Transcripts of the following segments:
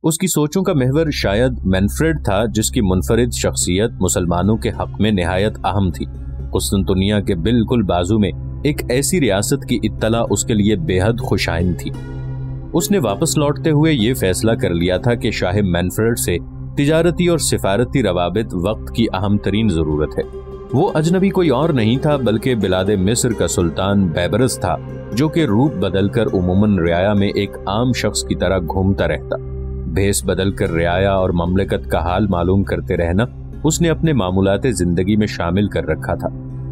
اس کی سوچوں کا محور شاید مینفریڈ تھا، جس کی منفرد شخصیت مسلمانوں کے حق میں نہایت اہم تھی۔ قسطنطنیہ کے بالکل بازو میں ایک ایسی ریاست کی اطلاع اس کے لیے بے حد خوشائن تھی۔ اس نے واپس لوٹتے ہوئے یہ فیصلہ کر لیا تھا کہ شاہ مینفریڈ سے تجارتی اور سفارتی روابط وقت کی اہم ترین ضرورت ہے۔ وہ اجنبی کوئی اور نہیں تھا بلکہ بلاد مصر کا سلطان بیبرس تھا، جو کہ روپ بدل کر عموماً رعایا میں ایک عام شخص کی طرح گھومتا رہتا۔ بھیس بدل کر رعایا اور مملکت کا حال معلوم کرتے رہنا اس نے اپنے معمولات زندگی میں شامل کر رکھا تھا۔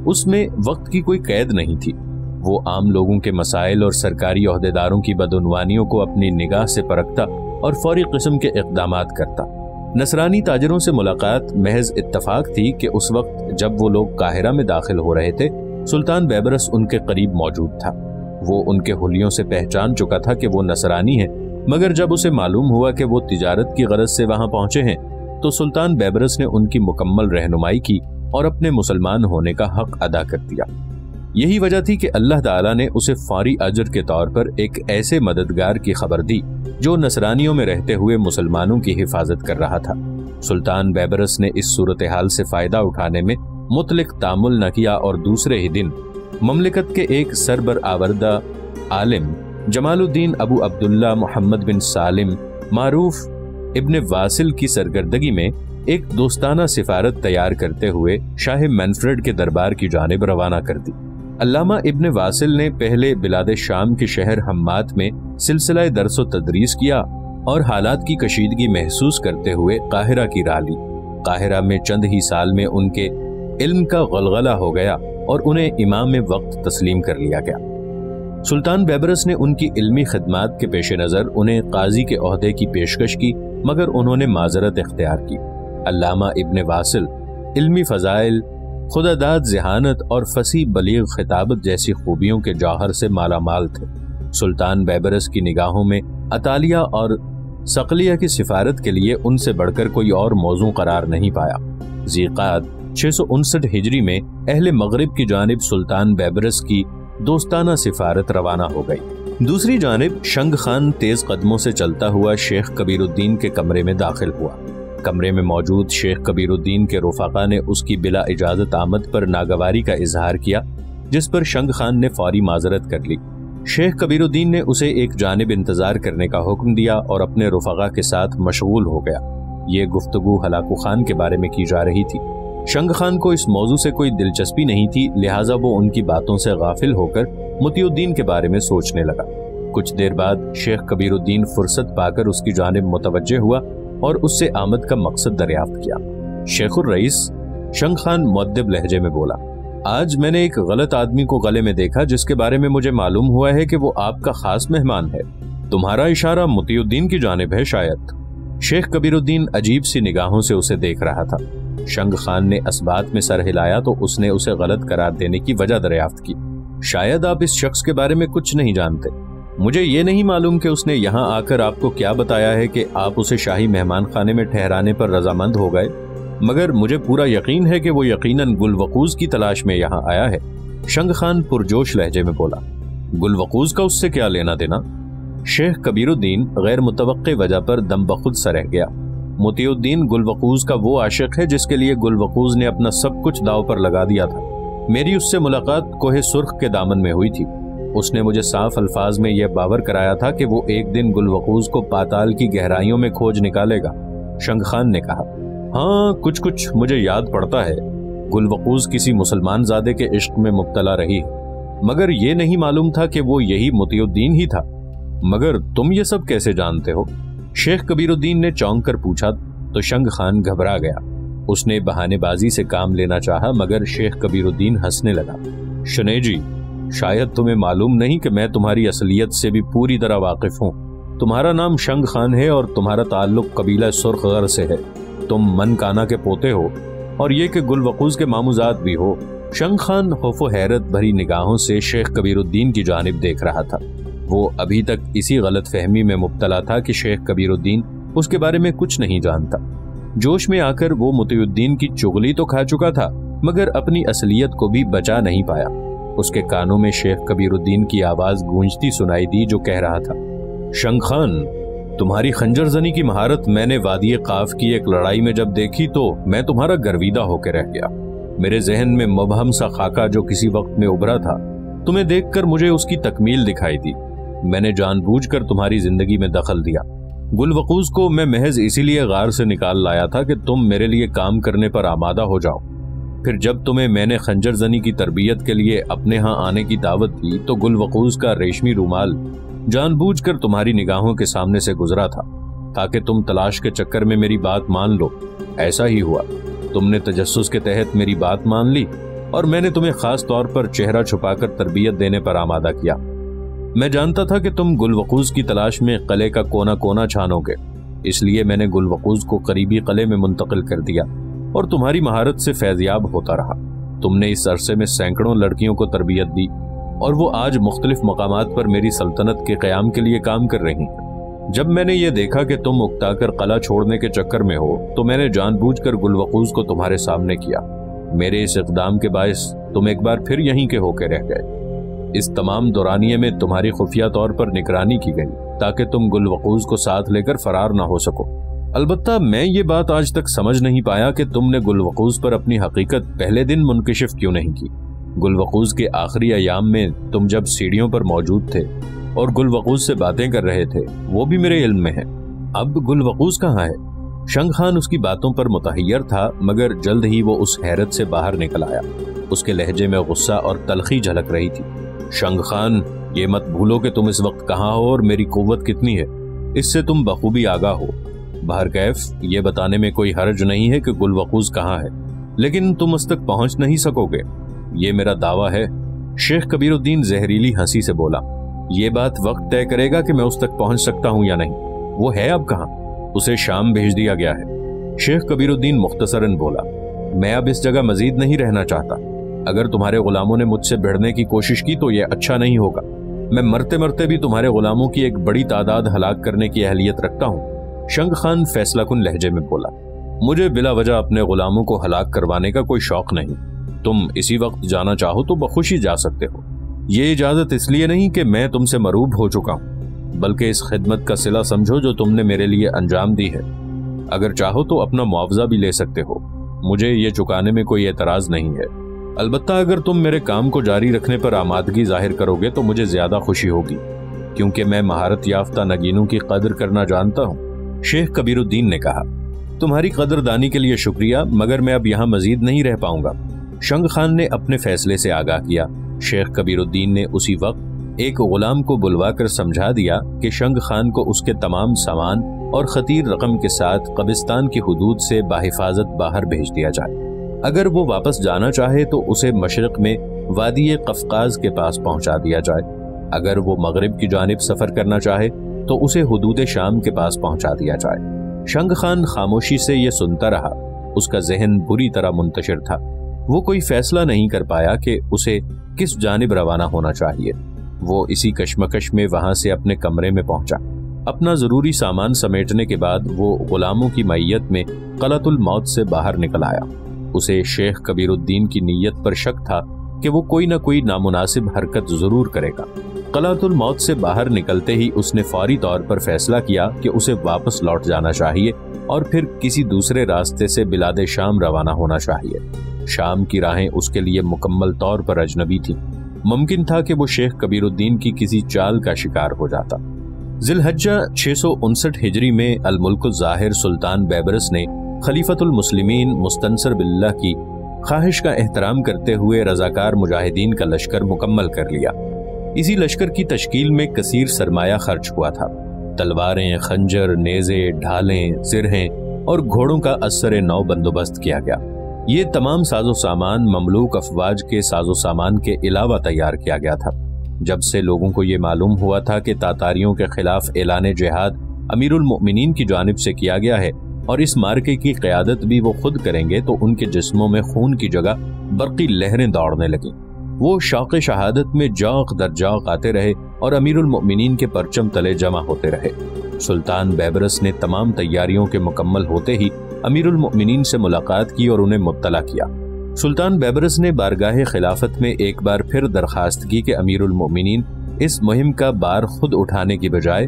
اس میں وقت کی کوئی قید نہیں تھی۔ وہ عام لوگوں کے مسائل اور سرکاری عہدیداروں کی بدعنوانیوں کو اپنی نگاہ سے پرکھتا اور فوری قسم کے اقدامات کرتا۔ نصرانی تاجروں سے ملاقات محض اتفاق تھی کہ اس وقت جب وہ لوگ قاہرہ میں داخل ہو رہے تھے، سلطان بیبرس ان کے قریب موجود تھا۔ وہ ان کے حلیوں سے پہچان چکا تھا کہ وہ نصرانی ہیں، مگر جب اسے معلوم ہوا کہ وہ تجارت کی غرض سے وہاں پہنچے ہیں تو سلطان بیبرس نے ان کی مکمل رہنمائی کی اور اپنے مسلمان ہونے کا حق ادا کر دیا۔ یہی وجہ تھی کہ اللہ تعالیٰ نے اسے فوری اجر کے طور پر ایک ایسے مددگار کی خبر دی جو نصرانیوں میں رہتے ہوئے مسلمانوں کی حفاظت کر رہا تھا۔ سلطان بیبرس نے اس صورتحال سے فائدہ اٹھانے میں مطلق تامل نہ کیا اور دوسرے ہی دن مملکت کے ایک سربرآوردہ عالم جمال الدین ابو عبداللہ محمد بن سالم معروف ابن واصل کی سرگردگی میں ایک دوستانہ سفارت تیار کرتے ہوئے شاہ مینفریڈ کے دربار کی جانب روانہ کر دی۔ علامہ ابن واصل نے پہلے بلاد شام کے شہر حمات میں سلسلہ درس و تدریس کیا اور حالات کی کشیدگی محسوس کرتے ہوئے قاہرہ کی راہ لی۔ قاہرہ میں چند ہی سال میں ان کے علم کا غلغلہ ہو گیا اور انہیں امام وقت تسلیم کر لیا گیا۔ سلطان بیبرس نے ان کی علمی خدمات کے پیش نظر انہیں قاضی کے عہدے کی پیشکش کی، مگر انہوں نے معذرت اختیار کی۔ علامہ ابن واصل علمی فضائل، خداداد ذہانت اور فصیح بلیغ خطابت جیسی خوبیوں کے جوہر سے مالا مال تھے۔ سلطان بیبرس کی نگاہوں میں اطالیہ اور صقلیہ کی سفارت کے لیے ان سے بڑھ کر کوئی اور موضوع قرار نہیں پایا۔ ذیقعد 659 ہجری میں اہل مغرب کی جانب سلطان بیبرس کی دوستانہ سفارت روانہ ہو گئی۔ دوسری جانب شنگ خان تیز قدموں سے چلتا ہوا شیخ کبیر الدین کے کمرے میں داخل ہوا۔ کمرے میں موجود شیخ کبیر الدین کے رفقا نے اس کی بلا اجازت آمد پر ناگواری کا اظہار کیا، جس پر شنگ خان نے فوری معذرت کر لی۔ شیخ کبیر الدین نے اسے ایک جانب انتظار کرنے کا حکم دیا اور اپنے رفقا کے ساتھ مشغول ہو گیا۔ یہ گفتگو ہلاکو خان کے بارے میں کی جا رہی تھی۔ شنگ خان کو اس موضوع سے کوئی دلچسپی نہیں تھی، لہٰذا وہ ان کی باتوں سے غافل ہو کر مطیع الدین کے بارے میں سوچنے لگا۔ کچھ دیر بعد شیخ کبیر الدین فرصت پا کر اس کی جانب متوجہ ہوا اور اس سے آمد کا مقصد دریافت کیا۔ شیخ الرئیس، شنگ خان مؤدب لہجے میں بولا، آج میں نے ایک غلط آدمی کو گلے میں دیکھا جس کے بارے میں مجھے معلوم ہوا ہے کہ وہ آپ کا خاص مہمان ہے۔ تمہارا اشارہ مطیع الدین کی جانب ہے شاید۔ شیخ کبیر الدین عجیب سی نگاہوں سے اسے دیکھ رہا تھا۔ شنگ خان نے اسبات میں سر ہلایا تو اس نے اسے غلط قرار دینے کی وجہ دریافت کی۔ شاید آپ اس شخص کے بارے میں کچھ نہیں جانتے۔ مجھے یہ نہیں معلوم کہ اس نے یہاں آ کر آپ کو کیا بتایا ہے کہ آپ اسے شاہی مہمان خانے میں ٹھہرانے پر رضامند ہو گئے، مگر مجھے پورا یقین ہے کہ وہ یقیناً گل وقوز کی تلاش میں یہاں آیا ہے۔ شنگ خان پرجوش لہجے میں بولا، گل وقوز کا اس سے کیا لینا دینا؟ شیخ کبیر الدین غیر متوقع وجہ پر دم بخود سا رہ گیا۔ مطیع الدین گل وقوز کا وہ عاشق ہے جس کے لیے گل وقوز نے اپنا سب کچھ داؤ پر لگا دیا تھا۔ میری اس سے ملاقات کوہ سرخ کے دامن میں ہوئی تھی۔ اس نے مجھے صاف الفاظ میں یہ باور کرایا تھا کہ وہ ایک دن گل وقوز کو پاتال کی گہرائیوں میں کھوج نکالے گا۔ شنگ خان نے کہا، ہاں کچھ مجھے یاد پڑتا ہے۔ گل وقوز کسی مسلمان زادے کے عشق میں مبتلا رہی ہے، مگر یہ نہیں معلوم تھا کہ وہ یہی مطیع الدین ہی تھا۔ مگر تم یہ سب کیسے جانتے ہو؟ شیخ کبیر الدین نے چونک کر پوچھا تو شنگ خان گھبرا گیا۔ اس نے بہانے بازی سے کام لینا چاہا، مگر شیخ کبیر الدین ہنسنے لگا۔ شنی جی، شاید تمہیں معلوم نہیں کہ میں تمہاری اصلیت سے بھی پوری طرح واقف ہوں۔ تمہارا نام شنگ خان ہے اور تمہارا تعلق قبیلہ سرخ غر سے ہے۔ تم من کانا کے پوتے ہو اور یہ کہ گل وقوز کے ماموزاد بھی ہو۔ شنگ خان خوف و حیرت بھری نگاہوں سے شیخ کبیر الدین کی جانب دیکھ رہا تھا۔ وہ ابھی تک اسی غلط فہمی میں مبتلا تھا کہ شیخ کبیر الدین اس کے بارے میں کچھ نہیں جانتا۔ جوش میں آ کر وہ مطیع الدین کی چغلی تو کھا چکا تھا، مگر اپنی اصلیت کو بھی بچا نہیں پایا۔ اس کے کانوں میں شیخ کبیر الدین کی آواز گونجتی سنائی دی جو کہہ رہا تھا، شنگ خان، تمہاری خنجر زنی کی مہارت میں نے وادی قاف کی ایک لڑائی میں جب دیکھی تو میں تمہارا گرویدہ ہو کے رہ گیا۔ میرے ذہن میں مبہم سا خاکہ جو کسی وقت میں ابھرا تھا، تمہیں دیکھ کر مجھے اس کی تکمیل دکھائی دی۔ میں نے جان بوجھ کر تمہاری زندگی میں دخل دیا۔ گل وقوز کو میں محض اسی لیے غار سے نکال لایا تھا کہ تم میرے لیے کام کرنے پر آمادہ ہو جاؤ۔ پھر جب تمہیں میں نے خنجر زنی کی تربیت کے لیے اپنے ہاں آنے کی دعوت دی تو گل وقوز کا ریشمی رومال جان بوجھ کر تمہاری نگاہوں کے سامنے سے گزرا تھا تاکہ تم تلاش کے چکر میں میری بات مان لو۔ ایسا ہی ہوا، تم نے تجسس کے تحت میری بات مان لی اور میں نے تمہیں خاص طور پر چہرہ چھپا کر تربیت دینے پر آمادہ کیا۔ میں جانتا تھا کہ تم گل وقوز کی تلاش میں قلعے کا کونا کونا چھانو گے، اس لیے میں نے گل وقوز کو قریبی قلعے میں منتقل کر دیا اور تمہاری مہارت سے فیضیاب ہوتا رہا۔ تم نے اس عرصے میں سینکڑوں لڑکیوں کو تربیت دی اور وہ آج مختلف مقامات پر میری سلطنت کے قیام کے لیے کام کر رہی ہیں۔ جب میں نے یہ دیکھا کہ تم اکتا کر قلعہ چھوڑنے کے چکر میں ہو تو میں نے جان بوجھ کر گل وقوز کو تمہارے سامنے کیا۔ میرے اس اقدام کے باعث تم ایک بار پھر یہیں کے ہو کے رہ گئے۔ اس تمام دورانیے میں تمہاری خفیہ طور پر نگرانی کی گئی تاکہ تم گل وقوز کو ساتھ لے کر فرار نہ ہو سکو۔ البتہ میں یہ بات آج تک سمجھ نہیں پایا کہ تم نے گل وقوز پر اپنی حقیقت پہلے دن منکشف کیوں نہیں کی۔ گل وقوز کے آخری ایام میں تم جب سیڑھیوں پر موجود تھے اور گل وقوز سے باتیں کر رہے تھے وہ بھی میرے علم میں ہے۔ اب گل وقوز کہاں ہے؟ شنگ خان اس کی باتوں پر متحیر تھا، مگر جلد ہی وہ اس حیرت سے باہر نکل آیا۔ اس کے لہجے میں غصہ اور تلخی جھلک رہی تھی۔ شنگ خان، یہ مت بھولو کہ تم اس وقت کہاں ہو اور میری قوت کتنی ہے، اس سے تم بخوبی آگاہ ہو۔ بہرکیف یہ بتانے میں کوئی حرج نہیں ہے کہ گل وقوز کہاں ہے، لیکن تم اس تک پہنچ نہیں سکو گے، یہ میرا دعویٰ ہے۔ شیخ کبیر الدین زہریلی ہنسی سے بولا، یہ بات وقت طے کرے گا کہ میں اس تک پہنچ سکتا ہوں یا نہیں۔ وہ ہے اب کہاں؟ اسے شام بھیج دیا گیا ہے۔ شیخ کبیر الدین مختصراً بولا، میں اب اس جگہ مزید نہیں رہنا چاہتا۔ اگر تمہارے غلاموں نے مجھ سے بھیڑنے کی کوشش کی تو یہ اچھا نہیں ہوگا۔ میں مرتے مرتے بھی تمہارے غلاموں کی ایک بڑی تعداد ہلاک کرنے کی اہلیت رکھتا ہوں۔ شنگ خان فیصلہ کن لہجے میں بولا، مجھے بلا وجہ اپنے غلاموں کو ہلاک کروانے کا کوئی شوق نہیں۔ تم اسی وقت جانا چاہو تو بخوشی جا سکتے ہو۔ یہ اجازت اس لیے نہیں کہ میں تم سے مروب ہو چکا ہوں، بلکہ اس خدمت کا صلہ سمجھو جو تم نے میرے لیے انجام دی ہے۔ اگر چاہو تو اپنا معاوضہ بھی لے سکتے ہو، مجھے یہ چکانے میں کوئی اعتراض نہیں ہے۔ البتہ اگر تم میرے کام کو جاری رکھنے پر آمادگی ظاہر کرو گے تو مجھے زیادہ خوشی ہوگی، کیونکہ میں مہارت یافتہ نگینوں کی قدر کرنا جانتا ہوں۔ شیخ کبیر الدین نے کہا، تمہاری قدردانی کے لیے شکریہ، مگر میں اب یہاں مزید نہیں رہ پاؤں گا۔ شنگ خان نے اپنے فیصلے سے آگاہ کیا۔ شیخ کبیر الدین نے اسی وقت ایک غلام کو بلوا کر سمجھا دیا کہ شنگ خان کو اس کے تمام سامان اور خطیر رقم کے ساتھ قبرستان کی حدود سے بحفاظت باہر بھیج دیا جائے۔ اگر وہ واپس جانا چاہے تو اسے مشرق میں وادی قفقاز کے پاس پہنچا دیا جائے، اگر وہ مغرب کی جانب سفر کرنا چاہے تو اسے حدود شام کے پاس پہنچا دیا جائے۔ شنگ خان خاموشی سے یہ سنتا رہا، اس کا ذہن بری طرح منتشر تھا۔ وہ کوئی فیصلہ نہیں کر پایا کہ اسے کس جانب روانہ ہونا چاہیے۔ وہ اسی کشمکش میں وہاں سے اپنے کمرے میں پہنچا۔ اپنا ضروری سامان سمیٹنے کے بعد وہ غلاموں کی معیت میں قلعۃ الموت سے باہر نکل آیا۔ اسے شیخ کبیر الدین کی نیت پر شک تھا کہ وہ کوئی نہ کوئی نامناسب حرکت ضرور کرے گا۔ قلعۃ الموت سے باہر نکلتے ہی اس نے فوری طور پر فیصلہ کیا کہ اسے واپس لوٹ جانا چاہیے اور پھر کسی دوسرے راستے سے بلاد شام روانہ ہونا چاہیے۔ شام کی راہیں اس کے لیے مکمل طور پر اجنبی تھیں۔ ممکن تھا کہ وہ شیخ کبیر الدین کی کسی چال کا شکار ہو جاتا۔ ذی الحجہ 659 ہجری میں الملک الظاہر سلطان بیبرس نے خلیفۃ المسلمین مستنصر باللہ کی خواہش کا احترام کرتے ہوئے رضاکار مجاہدین کا لشکر مکمل کر لیا۔ اسی لشکر کی تشکیل میں کثیر سرمایہ خرچ ہوا تھا۔ تلواریں، خنجر، نیزے، ڈھالیں، زرہیں اور گھوڑوں کا اثر نو بندوبست کیا گیا۔ یہ تمام ساز و سامان مملوک افواج کے ساز و سامان کے علاوہ تیار کیا گیا تھا۔ جب سے لوگوں کو یہ معلوم ہوا تھا کہ تاتاریوں کے خلاف اعلان جہاد امیر المؤمنین کی جانب سے کیا گیا ہے اور اس مارکے کی قیادت بھی وہ خود کریں گے، تو ان کے جسموں میں خون کی جگہ برقی لہریں دوڑنے لگیں۔ وہ شوق شہادت میں جوق در جوق آتے رہے اور امیر المؤمنین کے پرچم تلے جمع ہوتے رہے۔ سلطان بیبرس نے تمام تیاریوں کے مکمل ہوتے ہی امیر المؤمنین سے ملاقات کی اور انہیں مطلع کیا۔ سلطان بیبرس نے بارگاہ خلافت میں ایک بار پھر درخواست کی کہ امیر المؤمنین اس مہم کا بار خود اٹھانے کی بجائے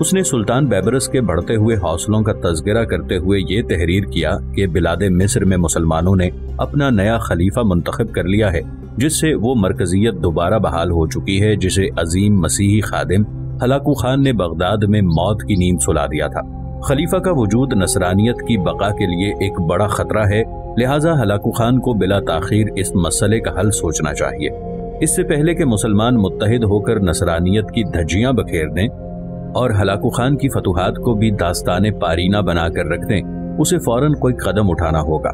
اس نے سلطان بیبرس کے بڑھتے ہوئے حوصلوں کا تذکرہ کرتے ہوئے یہ تحریر کیا کہ بلاد مصر میں مسلمانوں نے اپنا نیا خلیفہ منتخب کر لیا ہے، جس سے وہ مرکزیت دوبارہ بحال ہو چکی ہے جسے عظیم مسیحی خادم ہلاکو خان نے بغداد میں موت کی نیند سلا دیا تھا۔ خلیفہ کا وجود نصرانیت کی بقا کے لیے ایک بڑا خطرہ ہے، لہٰذا ہلاکو خان کو بلا تاخیر اس مسئلے کا حل سوچنا چاہیے۔ اس سے پہلے کہ مسلمان متحد ہو کر نصرانیت کی دھجیاں بکھیر دیں اور ہلاکو خان کی فتوحات کو بھی داستان پارینہ بنا کر رکھ دیں، اسے فوراً کوئی قدم اٹھانا ہوگا۔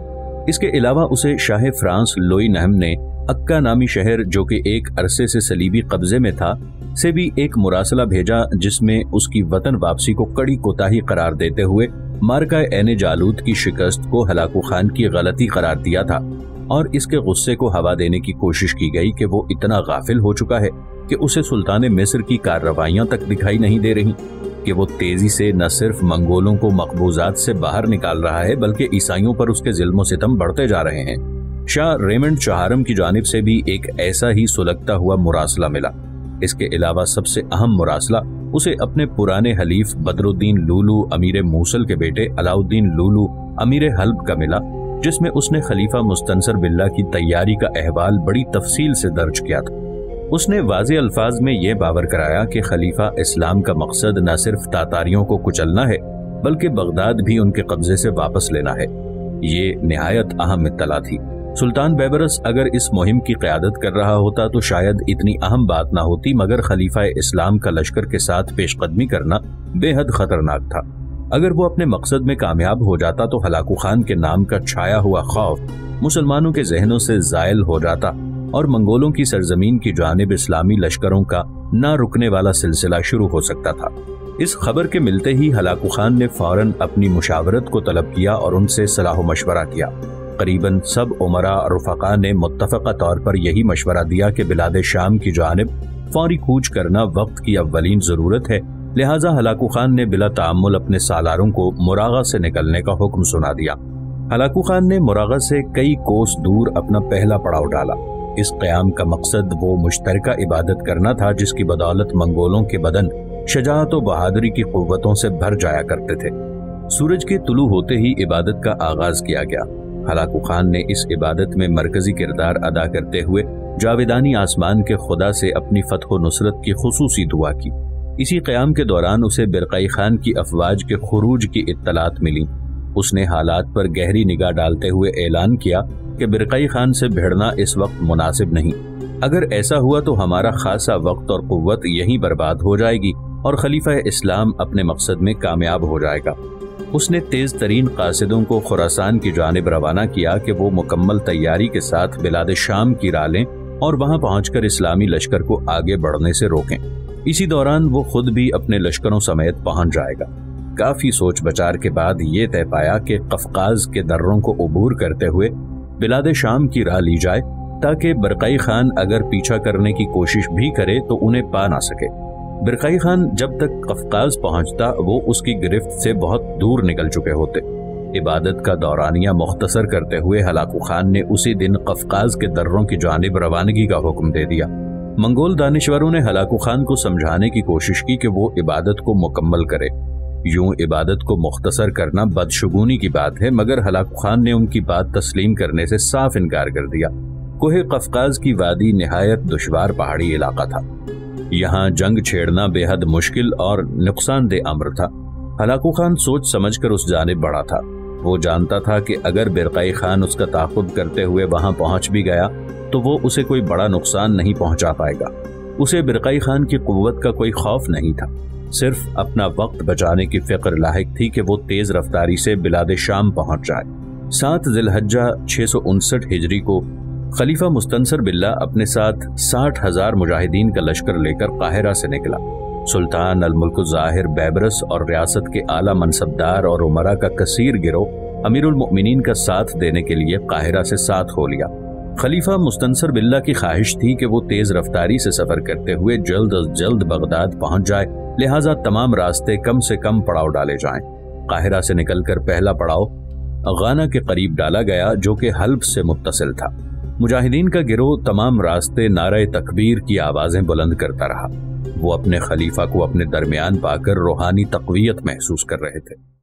اس کے علاوہ اسے شاہ فرانس لوئی نہم نے اکا نامی شہر، جو کہ ایک عرصے سے صلیبی قبضے میں تھا، سے بھی ایک مراسلہ بھیجا جس میں اس کی وطن واپسی کو کڑی کوتاہی قرار دیتے ہوئے مارکہ عین جالوت کی شکست کو ہلاکو خان کی غلطی قرار دیا تھا، اور اس کے غصے کو ہوا دینے کی کوشش کی گئی کہ وہ اتنا غافل ہو چکا ہے کہ اسے سلطان مصر کی کارروائیاں تک دکھائی نہیں دے رہی، کہ وہ تیزی سے نہ صرف منگولوں کو مقبوضات سے باہر نکال رہا ہے بلکہ عیسائیوں پر اس کے ظلم و ستم بڑھتے جا رہے ہیں۔ شاہ ریمنڈ چہارم کی جانب سے بھی ایک ایسا ہی سلگتا ہوا مراسلہ ملا۔ اس کے علاوہ سب سے اہم مراسلہ اسے اپنے پرانے حلیف بدر الدین لولو امیر موصل کے بیٹے علاؤالدین لولو امیر حلب کا ملا، جس میں اس نے خلیفہ مستنصر باللہ کی تیاری کا احوال بڑی تفصیل سے درج کیا تھا۔ اس نے واضح الفاظ میں یہ باور کرایا کہ خلیفہ اسلام کا مقصد نہ صرف تاتاریوں کو کچلنا ہے بلکہ بغداد بھی ان کے قبضے سے واپس لینا ہے۔ یہ نہایت اہم اطلاع تھی۔ سلطان بیبرس اگر اس مہم کی قیادت کر رہا ہوتا تو شاید اتنی اہم بات نہ ہوتی، مگر خلیفہ اسلام کا لشکر کے ساتھ پیش قدمی کرنا بے حد خطرناک تھا۔ اگر وہ اپنے مقصد میں کامیاب ہو جاتا تو ہلاکو خان کے نام کا چھایا ہوا خوف مسلمانوں کے ذہنوں سے زائل ہو جاتا اور منگولوں کی سرزمین کی جانب اسلامی لشکروں کا نہ رکنے والا سلسلہ شروع ہو سکتا تھا۔ اس خبر کے ملتے ہی ہلاکو خان نے فوراً اپنی مشاورت کو طلب کیا اور ان سے صلاح و مشورہ کیا۔ قریباً سب عمراء اور رفقاء نے متفقہ طور پر یہی مشورہ دیا کہ بلاد شام کی جانب فوری کوچ کرنا وقت کی اولین ضرورت ہے، لہٰذا ہلاکو خان نے بلا تعمل اپنے سالاروں کو مراغہ سے نکلنے کا حکم سنا دیا۔ ہلاکو خان نے مراغہ سے کئی کوس دور اپنا پہلا پڑاؤ ڈالا۔ اس قیام کا مقصد وہ مشترکہ عبادت کرنا تھا جس کی بدولت منگولوں کے بدن شجاعت و بہادری کی قوتوں سے بھر جایا کرتے تھے۔ سورج کے طلوع ہوتے ہی عبادت کا آغاز کیا گیا۔ ہلاکو خان نے اس عبادت میں مرکزی کردار ادا کرتے ہوئے جاویدانی آسمان کے خدا سے اپنی فتح و نصرت کی خصوصی دعا کی۔ اسی قیام کے دوران اسے برقعی خان کی افواج کے خروج کی اطلاعات ملی۔ اس نے حالات پر گہری نگاہ ڈالتے ہوئے اعلان کیا کہ برقعی خان سے بھیڑنا اس وقت مناسب نہیں۔ اگر ایسا ہوا تو ہمارا خاصا وقت اور قوت یہیں برباد ہو جائے گی اور خلیفہ اسلام اپنے مقصد میں کامیاب ہو جائے گا۔ اس نے تیز ترین قاصدوں کو خراسان کی جانب روانہ کیا کہ وہ مکمل تیاری کے ساتھ بلاد شام کی راہ لیں اور وہاں پہنچ کر اسلامی لشکر کو آگے بڑھنے سے روکیں۔ اسی دوران وہ خود بھی اپنے لشکروں سمیت پہنچ جائے گا۔ کافی سوچ بچار کے بعد یہ طے پایا کہ قفقاز کے دروں کو عبور کرتے ہوئے بلاد شام کی راہ لی جائے تاکہ برقعی خان اگر پیچھا کرنے کی کوشش بھی کرے تو انہیں پا نہ سکے۔ برقعی خان جب تک قفقاز پہنچتا وہ اس کی گرفت سے بہت دور نکل چکے ہوتے۔ عبادت کا دورانیہ مختصر کرتے ہوئے ہلاکو خان نے اسی دن قفقاز کے دروں کی جانب روانگی کا حکم دے دیا۔ منگول دانشوروں نے ہلاکو خان کو سمجھانے کی کوشش کی کہ وہ عبادت کو مکمل کرے۔ یوں عبادت کو مختصر کرنا بدشگونی کی بات ہے، مگر ہلاکو خان نے ان کی بات تسلیم کرنے سے صاف انکار کر دیا۔ کوہ قفقاز کی وادی نہایت دشوار پہاڑی علاقہ تھا۔ یہاں جنگ چھیڑنا بے حد مشکل اور نقصان دہ امر تھا۔ ہلاکو خان سوچ سمجھ کر اس جانب بڑھا تھا۔ وہ جانتا تھا کہ اگر برقعی خان اس کا تعاقب کرتے ہوئے وہاں پہنچ بھی گیا تو وہ اسے کوئی بڑا نقصان نہیں پہنچا پائے گا۔ اسے برقعی خان کی قوت کا کوئی خوف نہیں تھا، صرف اپنا وقت بچانے کی فکر لاحق تھی کہ وہ تیز رفتاری سے بلاد شام پہنچ جائے۔ 7 ذی الحجہ 659 ہجری کو خلیفہ مستنصر باللہ اپنے ساتھ 60,000 مجاہدین کا لشکر لے کر قاہرہ سے نکلا۔ سلطان الملک الظاہر بیبرس اور ریاست کے اعلیٰ منصبدار اور عمراء کا کثیر گروہ امیر المؤمنین کا ساتھ دینے کے لیے قاہرہ سے ساتھ ہو لیا۔ خلیفہ مستنصر باللہ کی خواہش تھی کہ وہ تیز رفتاری سے سفر کرتے ہوئے جلد از جلد بغداد پہنچ جائے، لہٰذا تمام راستے کم سے کم پڑاؤ ڈالے جائیں۔ قاہرہ سے نکل کر پہلا پڑاؤ غانا کے قریب ڈالا گیا جو کہ حلب سے متصل تھا۔ مجاہدین کا گروہ تمام راستے نعرہ تکبیر کی آوازیں بلند کرتا رہا۔ وہ اپنے خلیفہ کو اپنے درمیان پا کر روحانی تقویت محسوس کر رہے تھے۔